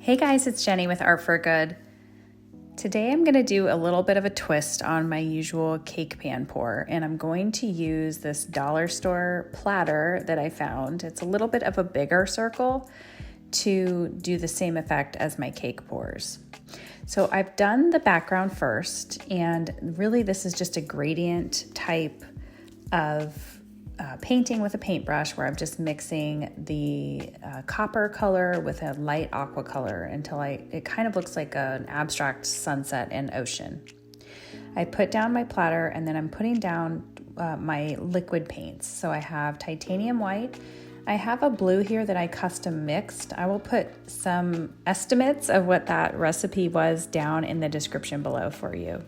Hey guys, it's Jenny with Art for Good. Today I'm going to do a little bit of a twist on my usual cake pan pour, and I'm going to use this dollar store platter that I found. It's a little bit of a bigger circle to do the same effect as my cake pours. So I've done the background first, and really this is just a gradient type of painting with a paintbrush where I'm just mixing the copper color with a light aqua color until it kind of looks like an abstract sunset and ocean. I put down my platter and then I'm putting down my liquid paints. So I have titanium white. I have a blue here that I custom mixed. I will put some estimates of what that recipe was down in the description below for you.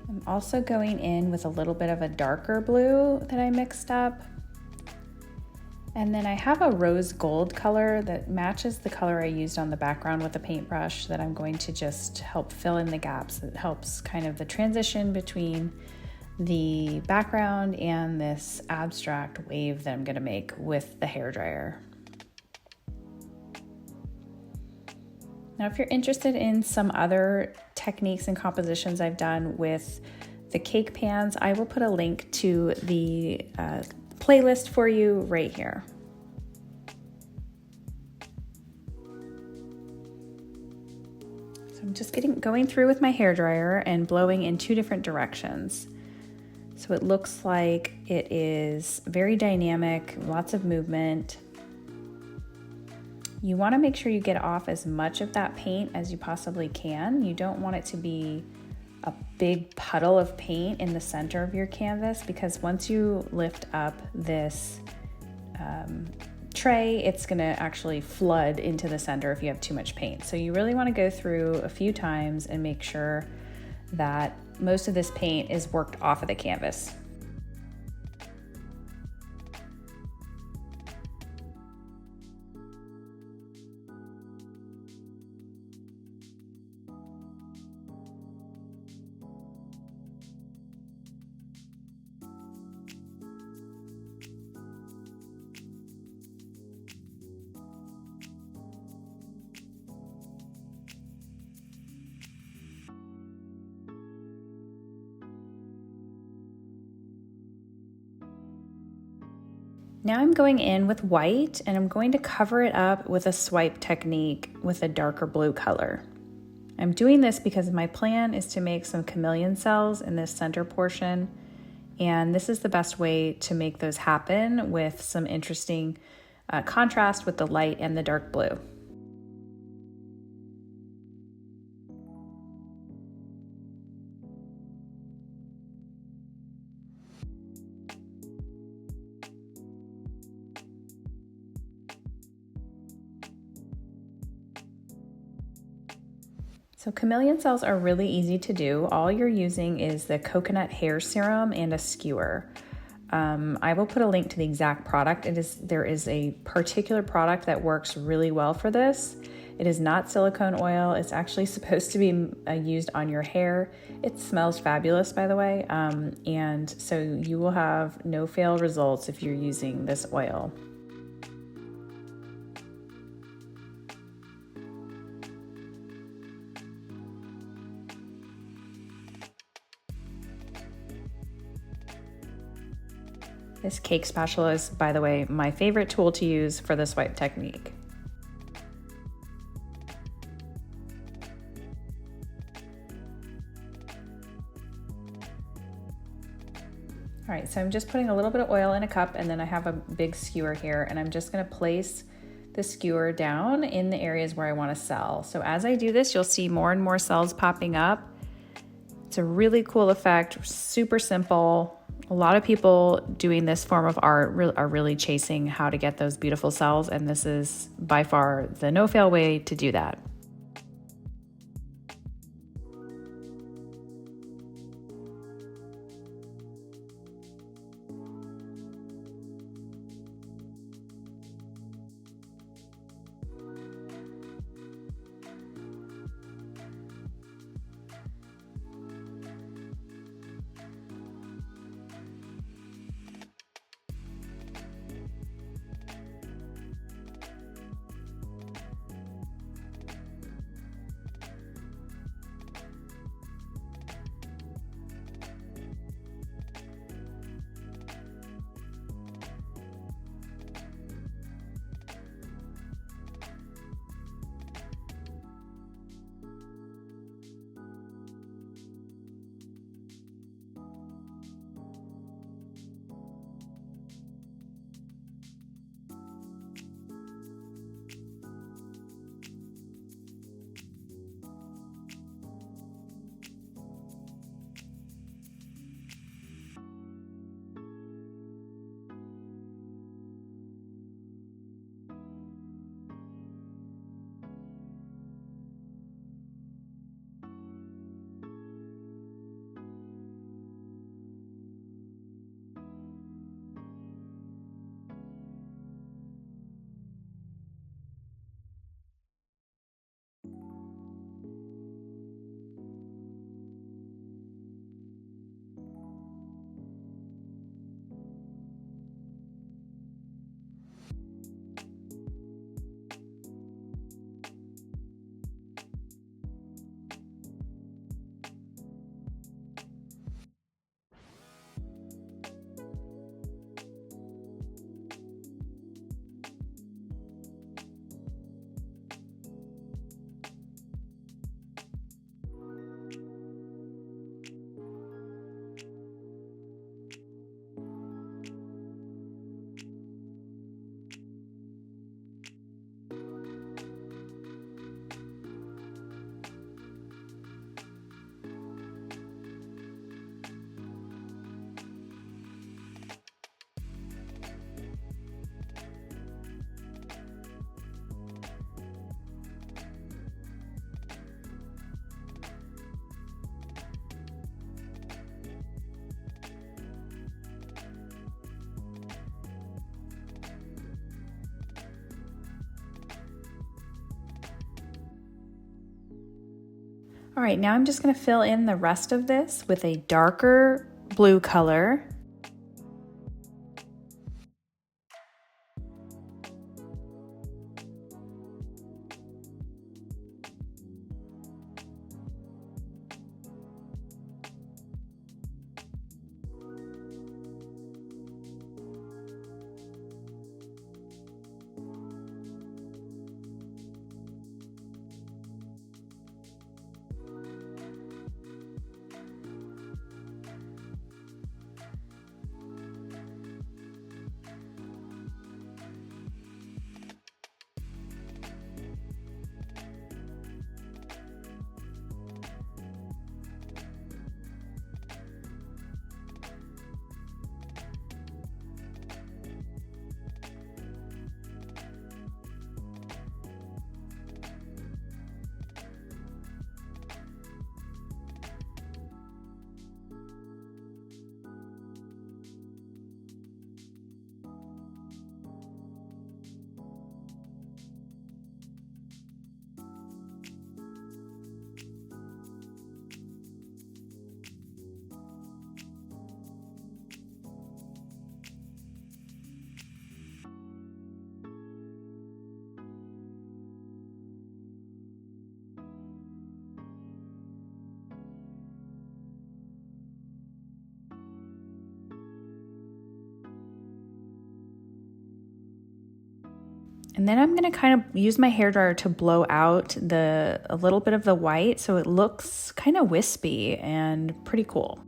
I'm also going in with a little bit of a darker blue that I mixed up. And then I have a rose gold color that matches the color I used on the background with the paintbrush that I'm going to just help fill in the gaps. It helps kind of the transition between the background and this abstract wave that I'm going to make with the hairdryer. Now, if you're interested in some other techniques and compositions I've done with the cake pans, I will put a link to the playlist for you right here. So I'm just going through with my hairdryer and blowing in two different directions. So it looks like it is very dynamic, lots of movement. You want to make sure you get off as much of that paint as you possibly can. You don't want it to be a big puddle of paint in the center of your canvas, because once you lift up this tray, it's going to actually flood into the center if you have too much paint. So you really want to go through a few times and make sure that most of this paint is worked off of the canvas. Now I'm going in with white and I'm going to cover it up with a swipe technique with a darker blue color. I'm doing this because my plan is to make some chameleon cells in this center portion, and this is the best way to make those happen with some interesting contrast with the light and the dark blue. So chameleon cells are really easy to do. All you're using is the coconut hair serum and a skewer. I will put a link to the exact product. There is a particular product that works really well for this. It is not silicone oil. It's actually supposed to be used on your hair. It smells fabulous, by the way. And so you will have no fail results if you're using this oil. This cake spatula is, by the way, my favorite tool to use for the swipe technique. All right, so I'm just putting a little bit of oil in a cup, and then I have a big skewer here, and I'm just gonna place the skewer down in the areas where I wanna sell. So as I do this, you'll see more and more cells popping up. It's a really cool effect, super simple. A lot of people doing this form of art are really chasing how to get those beautiful cells, and this is by far the no-fail way to do that. All right, now I'm just gonna fill in the rest of this with a darker blue color. And then I'm gonna kind of use my hairdryer to blow out a little bit of the white so it looks kind of wispy and pretty cool.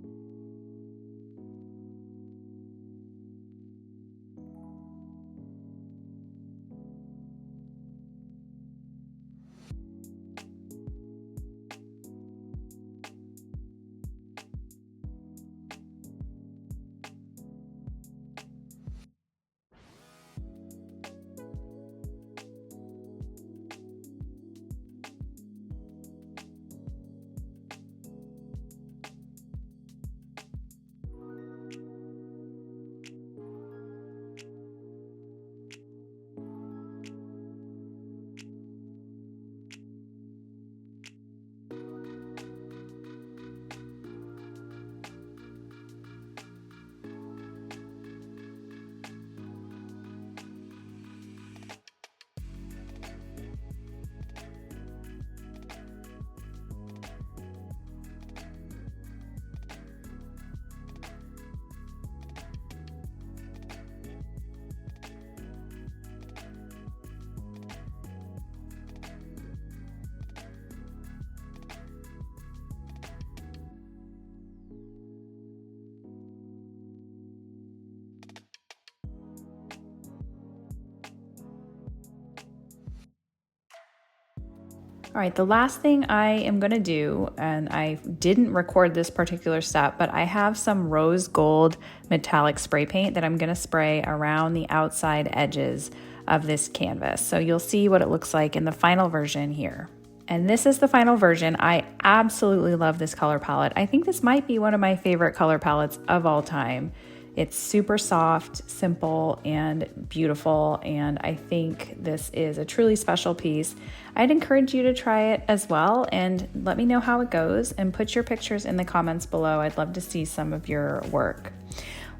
All right, the last thing I am gonna do, and I didn't record this particular step, but I have some rose gold metallic spray paint that I'm gonna spray around the outside edges of this canvas. So you'll see what it looks like in the final version here. And this is the final version. I absolutely love this color palette. I think this might be one of my favorite color palettes of all time. It's super soft, simple, and beautiful, and I think this is a truly special piece. I'd encourage you to try it as well and let me know how it goes and put your pictures in the comments below. I'd love to see some of your work.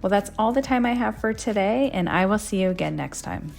Well, that's all the time I have for today, and I will see you again next time.